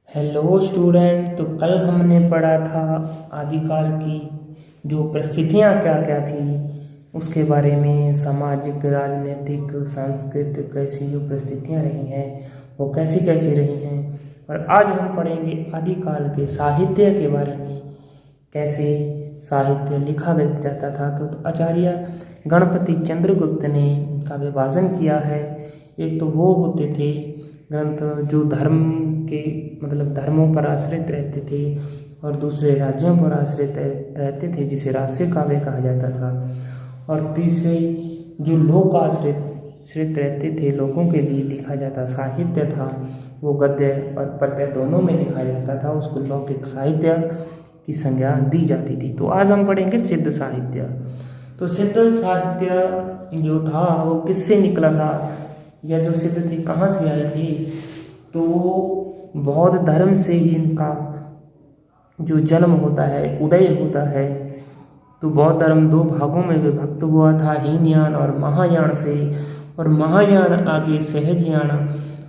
Hello student. तो कल हमने पढ़ा था आदिकाल की जो परिस्थितियाँ क्या क्या थी उसके बारे में। सामाजिक, राजनीतिक, सांस्कृतिक कैसी जो परिस्थितियाँ रही हैं वो कैसी कैसी रही हैं। और आज हम पढ़ेंगे आदिकाल के साहित्य के बारे में, कैसे साहित्य लिखा जाता था। तो आचार्य गणपति चंद्रगुप्त ने इनका विभाजन किया है। एक तो वो होते थे ग्रंथ जो धर्म के मतलब धर्मों पर आश्रित रहते थे और दूसरे राज्यों पर आश्रित रहते थे, जिसे राष्ट्रीय काव्य कहा जाता था। और तीसरे जो लोक आश्रित रहते थे, लोगों के लिए लिखा जाता साहित्य था, वो गद्य और पद्य दोनों में लिखा जाता था। उसको लौकिक साहित्य की संज्ञा दी जाती थी। तो आज हम पढ़ेंगे सिद्ध साहित्य। तो सिद्ध साहित्य जो था वो किससे निकला था, या जो सिद्ध थी कहाँ से आई थी, तो वो बौद्ध धर्म से ही इनका जो जन्म होता है, उदय होता है। तो बौद्ध धर्म दो भागों में विभक्त हुआ था, हीनयान और महायान से। और महायान आगे सहजयान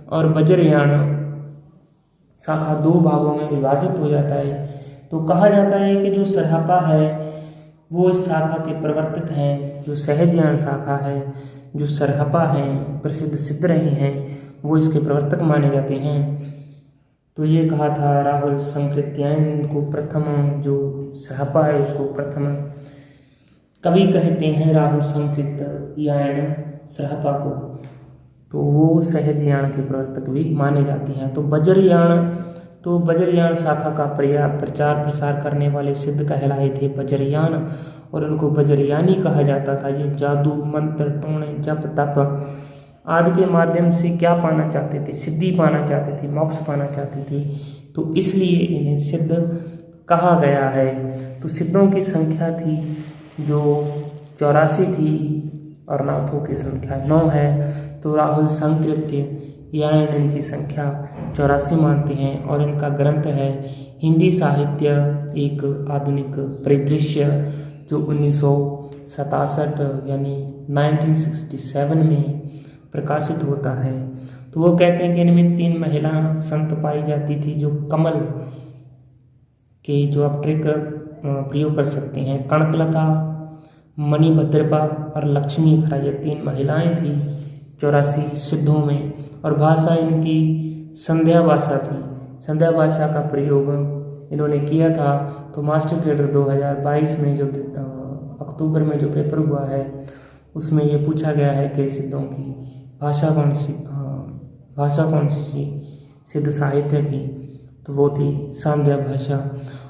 और वज्रयान शाखा दो भागों में विभाजित हो जाता है। तो कहा जाता है कि जो सरहपा है वो इस शाखा के प्रवर्तक हैं, जो सहजयान शाखा है, जो सरहपा हैं, प्रसिद्ध सिद्ध रहे हैं, वो इसके प्रवर्तक माने जाते हैं। तो ये कहा था राहुल संकृत्यायन को प्रथम, जो सरहपा है उसको प्रथम कवि कहते हैं, राहुल संकृत्यायन सरहपा को। तो वो सहजयान के प्रवर्तक भी माने जाते हैं। तो वज्रयान शाखा का प्रचार प्रसार करने वाले सिद्ध कहलाए थे वज्रयान, और उनको वज्रयानी कहा जाता था। ये जादू, मंत्र, टोणे, जप, तप आदि के माध्यम से क्या पाना चाहते थे, सिद्धि पाना चाहते थे, मोक्ष पाना चाहते थे। तो इसलिए इन्हें सिद्ध कहा गया है। तो सिद्धों की संख्या थी जो 84 थी और नाथों की संख्या 9 है। तो राहुल संकृत्य यानी इनकी संख्या 84 मानते हैं। और इनका ग्रंथ है हिंदी साहित्य एक आधुनिक परिदृश्य, जो 1967 यानी 1967 में प्रकाशित होता है। तो वो कहते हैं कि इनमें 3 महिला संत पाई जाती थी, जो कमल के जो आप ट्रिक प्रयोग कर सकते हैं, कणकलता, मणिभद्रपा और लक्ष्मी खरा, ये 3 महिलाएं थी 84 सिद्धों में। और भाषा इनकी संध्या भाषा थी। संध्या भाषा का प्रयोग इन्होंने किया था। तो मास्टर कैडर 2022 में जो अक्टूबर में जो पेपर हुआ है उसमें ये पूछा गया है कि सिद्धों की भाषा कौन सी थी सिद्ध साहित्य की, तो वो थी संध्या भाषा।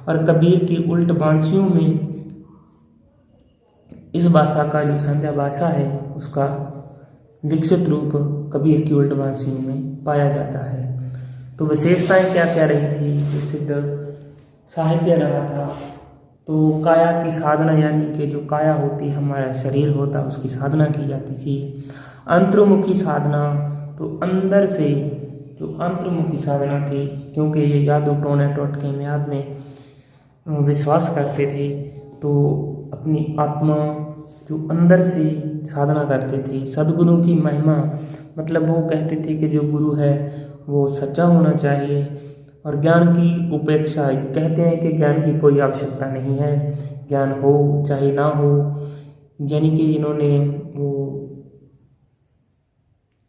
और कबीर की उल्ट बांसियों में इस भाषा का जो संध्या भाषा है उसका विकसित रूप कबीर की उल्ट बांसियों में पाया जाता है। तो विशेषताएं क्या क्या रही थी जो सिद्ध साहित्य रहा था। तो काया की साधना, यानी कि जो काया होती है, हमारा शरीर होता, उसकी साधना की जाती थी। अंतर्मुखी साधना, तो अंदर से जो अंतर्मुखी साधना थी, क्योंकि ये जादू टोने टोटके म्याद में विश्वास करते थे। तो अपनी आत्मा जो अंदर से साधना करते थे। सद्गुरु की महिमा, मतलब वो कहते थे कि जो गुरु है वो सच्चा होना चाहिए। और ज्ञान की उपेक्षा, कहते हैं कि ज्ञान की कोई आवश्यकता नहीं है, ज्ञान हो चाहे ना हो। यानी कि इन्होंने वो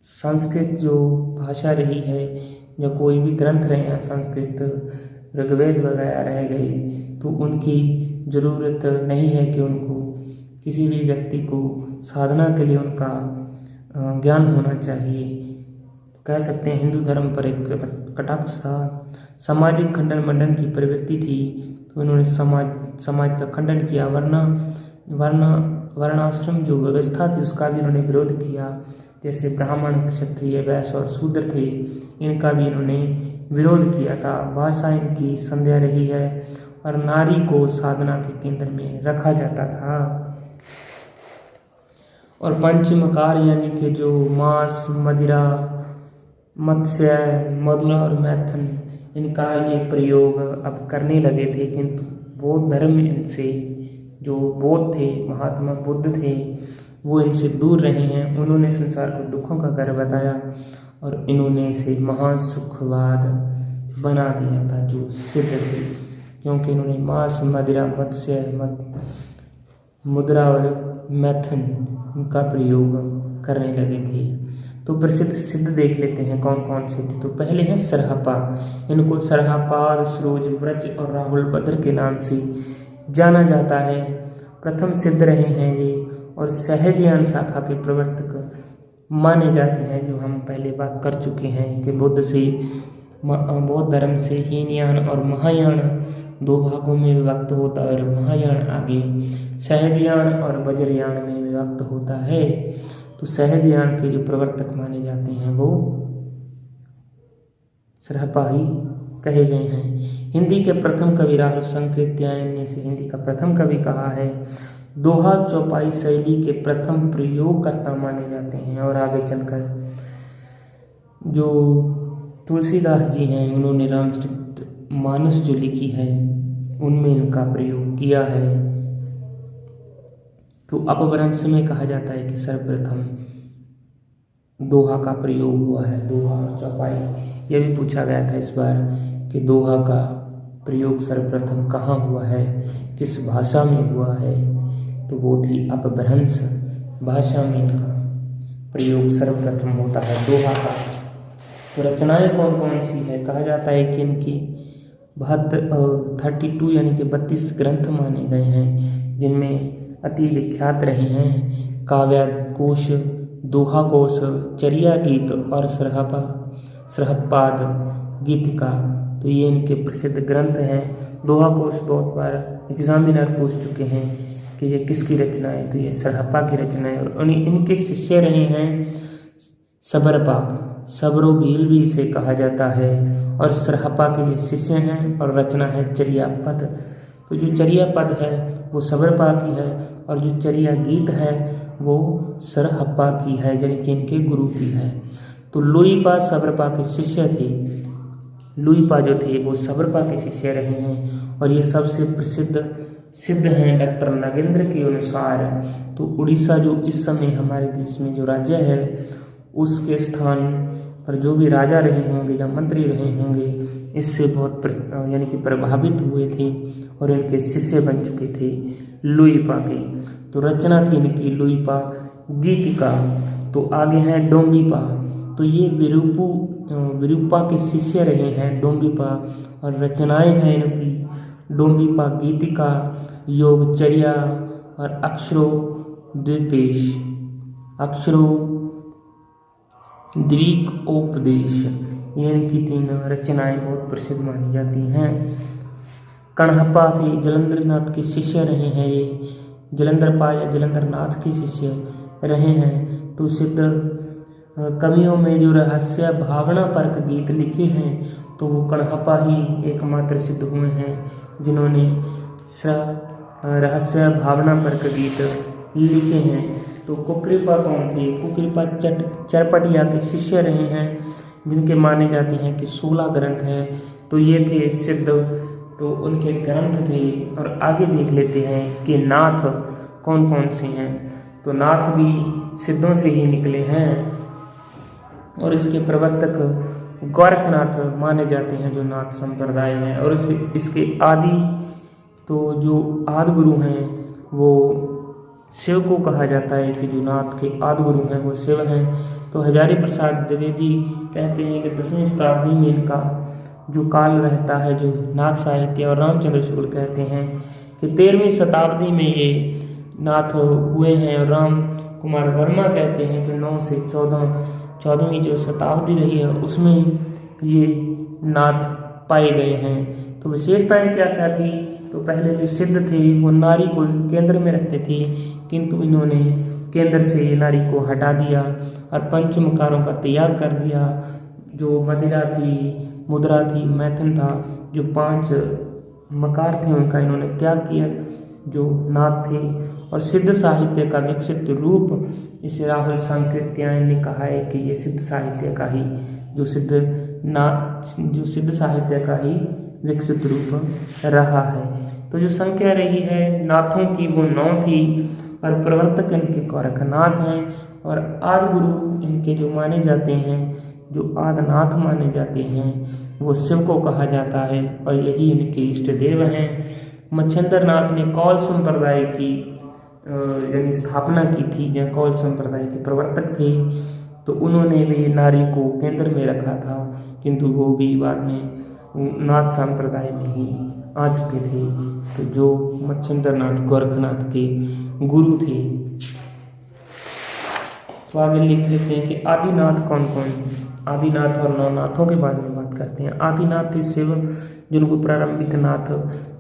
संस्कृत जो भाषा रही है, या कोई भी ग्रंथ रहे हैं संस्कृत, ऋग्वेद वगैरह रह गए, तो उनकी ज़रूरत नहीं है कि उनको किसी भी व्यक्ति को साधना के लिए उनका ज्ञान होना चाहिए। कह सकते हैं हिंदू धर्म पर एक कटाक्ष था। सामाजिक खंडन मंडन की प्रवृत्ति थी, तो इन्होंने समाज का खंडन किया। वर्णाश्रम जो व्यवस्था थी उसका भी इन्होंने विरोध किया। जैसे ब्राह्मण, क्षत्रिय, वैश्य और शूद्र थे, इनका भी इन्होंने विरोध किया था। भाषा इनकी संध्या रही है, और नारी को साधना के केंद्र में रखा जाता था। और पंचमकार, यानी कि जो मांस, मदिरा, मत्स्य, मधुरा और मैथुन, इनका ये प्रयोग अब करने लगे थे। किंतु बौद्ध धर्म इनसे, जो बौद्ध थे, महात्मा बुद्ध थे, वो इनसे दूर रहे हैं। उन्होंने संसार को दुखों का घर बताया और इन्होंने इसे महान सुखवाद बना दिया था जो सिद्ध थे, क्योंकि इन्होंने मांस, मदिरा, मत्स्य, मुद्रा और मैथुन का प्रयोग करने लगे थे। तो प्रसिद्ध सिद्ध देख लेते हैं कौन कौन से थे। तो पहले हैं सरहपा। इनको सरहपाद, सरोज, व्रज और राहुल भद्र के नाम से जाना जाता है। प्रथम सिद्ध रहे हैं ये और सहजयान शाखा के प्रवर्तक माने जाते हैं, जो हम पहले बात कर चुके हैं कि बौद्ध धर्म से हीनयान और महायान दो भागों में विभक्त होता है और महायान आगे सहजयान और वज्रयान में विभक्त होता है। तो सहजयान के जो प्रवर्तक माने जाते हैं वो सरहपा ही कहे गए हैं। हिंदी के प्रथम कवि राहुल संकृत्यायन ने से हिंदी का प्रथम कवि कहा है। दोहा चौपाई शैली के प्रथम प्रयोगकर्ता माने जाते हैं। और आगे चलकर जो तुलसीदास जी हैं, उन्होंने रामचरितमानस जो लिखी है उनमें इनका प्रयोग किया है। तो अपभ्रंश में कहा जाता है कि सर्वप्रथम दोहा का प्रयोग हुआ है। दोहा और चौपाई, यह भी पूछा गया था इस बार कि दोहा का प्रयोग सर्वप्रथम कहाँ हुआ है, किस भाषा में हुआ है। तो वो थी अपभ्रंश भाषा में इनका प्रयोग सर्वप्रथम होता है दोहा का। तो रचनाएं कौन कौन सी है, कहा जाता है कि इनकी 32 यानी कि 32 ग्रंथ माने गए हैं, जिनमें अति विख्यात रहे हैं काव्य कोश, दोहा कोश, चर्या गीत और सरहपाद गीतिका। तो ये इनके प्रसिद्ध ग्रंथ हैं। दोहा कोश बहुत बार एग्जामिनर पूछ चुके हैं कि ये किसकी रचना है, तो ये सरहपा की रचना है। और इनके शिष्य रहे हैं सबरपा, सबरो भील भी इसे कहा जाता है, और सरहपा के ये शिष्य हैं। और रचना है चर्या पद। तो जो चर्या पद है वो सबरपा की है, और जो चर्या गीत है वो सरहपा की है, यानी कि इनके गुरु की है। तो लुईपा सबरपा के शिष्य थे। लुईपा जो थे वो सबरपा के शिष्य रहे हैं। और ये सबसे प्रसिद्ध सिद्ध हैं डॉक्टर नगेंद्र के अनुसार। तो उड़ीसा जो इस समय हमारे देश में जो राज्य है, उसके स्थान पर जो भी राजा रहे होंगे या मंत्री रहे होंगे, इससे बहुत यानी कि प्रभावित हुए थे और इनके शिष्य बन चुके थे लुईपा के। तो रचना थी इनकी लुईपा गीतिका। तो आगे हैं डोंबिपा। तो ये विरूपा के शिष्य रहे हैं डोंबिपा, और रचनाएं हैं इनकी डोंबिपा गीतिका, योगचर्या और अक्षरो द्वीकोपदेश। ये इनकी 3 रचनाएं बहुत प्रसिद्ध मानी जाती हैं। कणहप्पा थे जलंधरनाथ के शिष्य रहे हैं। ये जलंधरपा या जलंधरनाथ के शिष्य रहे हैं। तो सिद्ध कवियों में जो रहस्य भावना परक गीत लिखे हैं, तो वो कणहप्पा ही एकमात्र सिद्ध हुए हैं जिन्होंने रहस्य भावना परक गीत लिखे हैं। तो कुकृपा कौन थे? कुकृपा चरपटिया के शिष्य रहे हैं, जिनके माने जाते हैं कि 16 ग्रंथ हैं। तो ये थे सिद्ध, तो उनके ग्रंथ थे। और आगे देख लेते हैं कि नाथ कौन कौन से हैं। तो नाथ भी सिद्धों से ही निकले हैं, और इसके प्रवर्तक गोरखनाथ माने जाते हैं, जो नाथ संप्रदाय है। और इसके आदि तो जो आदि गुरु हैं वो शिव को कहा जाता है कि जो नाथ के आदि गुरु हैं वो शिव हैं। तो हजारी प्रसाद द्विवेदी कहते हैं कि 10वीं शताब्दी में इनका जो काल रहता है, जो नाथ साहित्य। और रामचंद्र शुक्ल कहते हैं कि 13वीं शताब्दी में ये नाथ हुए हैं। और राम कुमार वर्मा कहते हैं कि 9 से 14वीं जो शताब्दी रही है उसमें ये नाथ पाए गए हैं। तो विशेषताएं क्या क्या थी? तो पहले जो सिद्ध थे वो नारी को केंद्र में रखते थे, किंतु इन्होंने केंद्र से नारी को हटा दिया और पंचमकारों का त्याग कर दिया। जो मदिरा थी, मुद्रा थी, मैथुन था, जो 5 मकार थे उनका इन्होंने त्याग किया, जो नाथ थे। और सिद्ध साहित्य का विकसित रूप, इसे राहुल संकृत्यायन ने कहा है कि ये सिद्ध साहित्य का ही जो सिद्ध साहित्य का ही विकसित रूप रहा है। तो जो संख्या रही है नाथों की वो 9 थी, और प्रवर्तक इनके गोरखनाथ हैं। और आदि गुरु इनके जो माने जाते हैं, जो आदिनाथ माने जाते हैं, वो शिव को कहा जाता है और यही इनके इष्ट देव हैं। मच्छिंद्र नाथ ने कौल संप्रदाय की यानी स्थापना की थी, जहाँ कौल संप्रदाय के प्रवर्तक थे। तो उन्होंने भी नारी को केंद्र में रखा था, किंतु वो भी बाद में नाथ संप्रदाय में ही आ चुके थे। तो जो मच्छिंद्र नाथ गोरखनाथ के गुरु थे। तो आगे लिख लेते हैं कि आदिनाथ कौन कौन। आदिनाथ और नवनाथों के बारे में बात करते हैं। आदिनाथ थे शिव, जिनको प्रारंभिक नाथ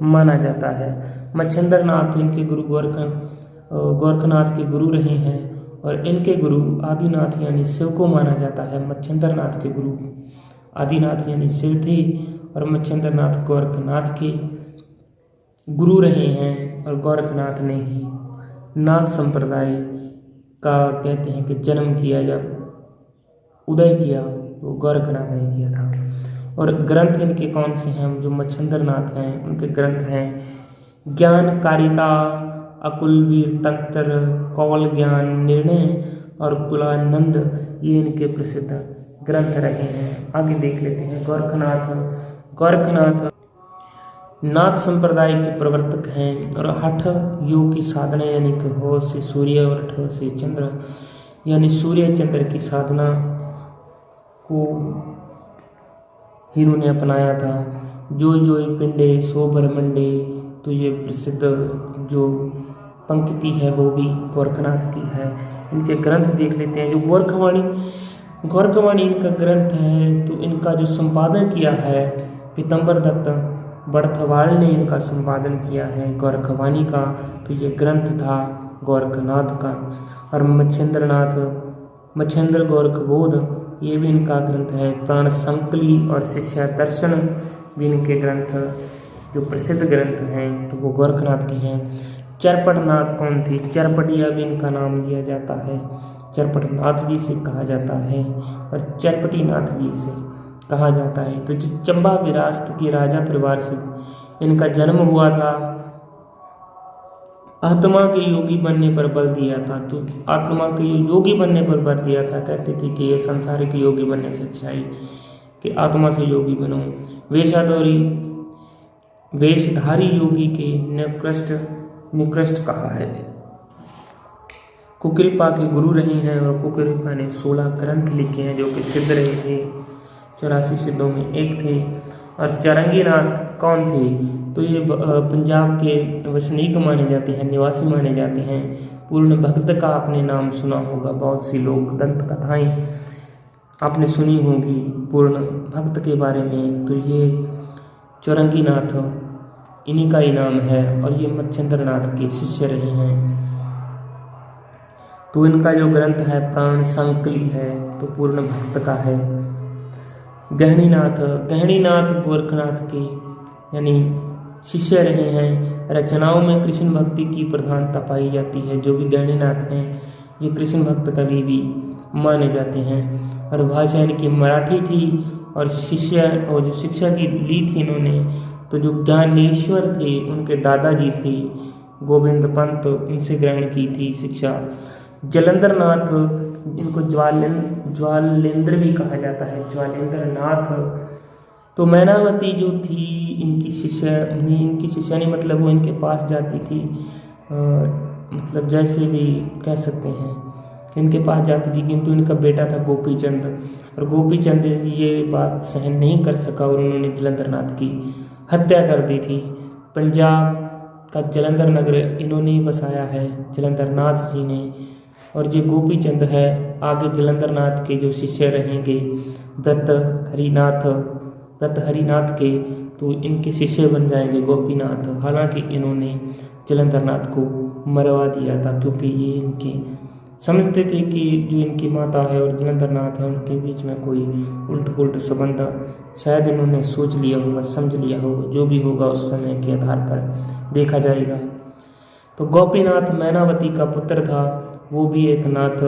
माना जाता है। मच्छिंद्र नाथ इनके गुरु गोरखनाथ के गुरु रहे हैं और इनके गुरु आदिनाथ यानी शिव को माना जाता है। मच्छिंद्र नाथ के गुरु आदिनाथ यानी शिव थे और मच्छिंद्र नाथ गोरखनाथ के गुरु रहे हैं। और गोरखनाथ ने ही नाथ संप्रदाय का कहते हैं कि जन्म किया, जब उदय किया वो गोरखनाथ ने किया था। और ग्रंथ इनके कौन से हैं? जो मच्छिंद्र नाथ हैं उनके ग्रंथ हैं ज्ञानकारिता, अकुलवीर तंत्र, कौल ज्ञान निर्णय और कुलानंद। ये इनके प्रसिद्ध ग्रंथ रहे हैं। आगे देख लेते हैं गोरखनाथ नाथ संप्रदाय के प्रवर्तक हैं और हठ योग की साधना यानी कि हो से सूर्य और ठ से चंद्र यानी सूर्य चंद्र की साधना को इन्होंने अपनाया था। जो पिंडे सो ब्रह्मंडे, तो ये प्रसिद्ध जो पंक्ति है वो भी गोरखनाथ की है। इनके ग्रंथ देख लेते हैं। जो गोरखवाणी इनका ग्रंथ है, तो इनका जो संपादन किया है पीतम्बर दत्त बड़थवाल ने इनका संपादन किया है गोरखवाणी का। तो ये ग्रंथ था गोरखनाथ का। और मच्छिंद्र गोरखबोध, ये भी इनका ग्रंथ है। प्राण संकली और शिष्य दर्शन भी इनके ग्रंथ जो प्रसिद्ध ग्रंथ हैं, तो वो गोरखनाथ के हैं। चरपटनाथ कौन थे? चरपटिया भी इनका नाम दिया जाता है। चरपटनाथ भी इसे कहा जाता है और चरपटीनाथ भी इसे कहा जाता है। तो जो चंबा विरासत के राजा परिवार से इनका जन्म हुआ था। आत्मा के योगी बनने पर बल दिया था। तो आत्मा के योगी बनने पर बल दिया था। कहते थे कि ये संसारिक योगी बनने से अच्छा है कि आत्मा से योगी बनो। वेशधारी योगी के निकृष्ट कहा है। कुकृपा के गुरु रहे हैं और कुकृपा ने 16 ग्रंथ लिखे हैं जो कि सिद्ध रहे थे। 84 सिद्धों में एक थे। और चरंगीनाथ कौन थे? तो ये पंजाब के वसनीक माने जाते हैं, निवासी माने जाते हैं। पूर्ण भक्त का आपने नाम सुना होगा। बहुत सी लोक दंत कथाएं आपने सुनी होंगी पूर्ण भक्त के बारे में। तो ये चौरंगीनाथ इन्हीं का ही नाम है और ये मच्छिंद्र नाथ के शिष्य रहे हैं। तो इनका जो ग्रंथ है प्राण संकली है, तो पूर्ण भक्त का है। गहनीनाथ गोरखनाथ के यानी शिष्य रहे हैं। रचनाओं में कृष्ण भक्ति की प्रधानता पाई जाती है। जो भी गहनीनाथ हैं ये कृष्ण भक्त कवि भी माने जाते हैं। और भाषा इनकी मराठी थी और जो शिक्षा की ली थी इन्होंने, तो जो ज्ञानेश्वर थे उनके दादाजी थे गोविंद पंत, उनसे ग्रहण की थी शिक्षा। जलंधर नाथ, इनको ज्वालेंद्र भी कहा जाता है, ज्वालेंद्र नाथ। तो मैनावती जो थी इनकी शिष्या नहीं, मतलब वो इनके पास जाती थी, मतलब जैसे भी कह सकते हैं कि इनके पास जाती थी। किंतु इनका बेटा था गोपीचंद और गोपीचंद ये बात सहन नहीं कर सका और उन्होंने जलंधर नाथ की हत्या कर दी थी। पंजाब का जलंधर नगर इन्होंने ही बसाया है, जलंधर नाथ जी ने। और जो गोपीचंद है आगे जलंधर नाथ के जो शिष्य रहेंगे व्रत हरिनाथ के, तो इनके शिष्य बन जाएंगे गोपीनाथ। हालांकि इन्होंने जलंधर नाथ को मरवा दिया था क्योंकि ये इनके समझते थे कि जो इनकी माता है और जलंधर नाथ है उनके बीच में कोई उल्ट पुल्ट संबंध शायद इन्होंने सोच लिया होगा, समझ लिया होगा। जो भी होगा उस समय के आधार पर देखा जाएगा। तो गोपीनाथ मैनावती का पुत्र था, वो भी एक नाथ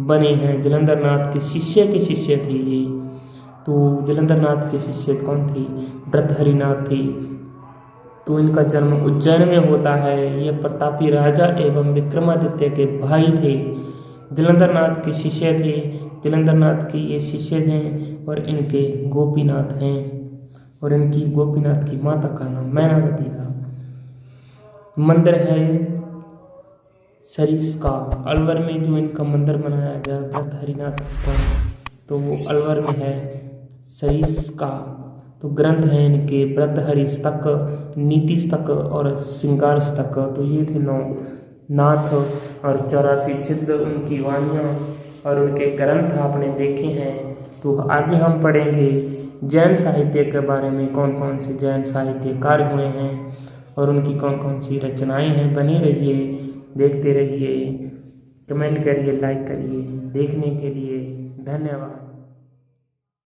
बने हैं। जलंधर नाथ के शिष्य थे ये। तो जलंधर नाथ के शिष्य कौन थे? व्रत हरिनाथ थे। तो इनका जन्म उज्जैन में होता है। ये प्रतापी राजा एवं विक्रमादित्य के भाई थे। जलंधर नाथ के शिष्य थे, जलंधर नाथ के ये शिष्य हैं और इनके गोपीनाथ हैं। और इनकी गोपीनाथ की माता का नाम मैनावती था। मंदिर है सरिस्का। अलवर में जो इनका मंदिर बनाया गया व्रत हरिनाथ का, तो वो अलवर में है सरिस्का। तो ग्रंथ हैं इनके व्रत हरिस्तक, नीति स्तक और श्रृंगार स्तक। तो ये थे 9 नाथ और 84 सिद्ध उनकी वाणियाँ और उनके ग्रंथ आपने देखे हैं। तो आगे हम पढ़ेंगे जैन साहित्य के बारे में, कौन कौन से जैन साहित्यकार हुए हैं और उनकी कौन कौन सी रचनाएं हैं। बने रहिए, देखते रहिए, कमेंट करिए, लाइक करिए। देखने के लिए धन्यवाद।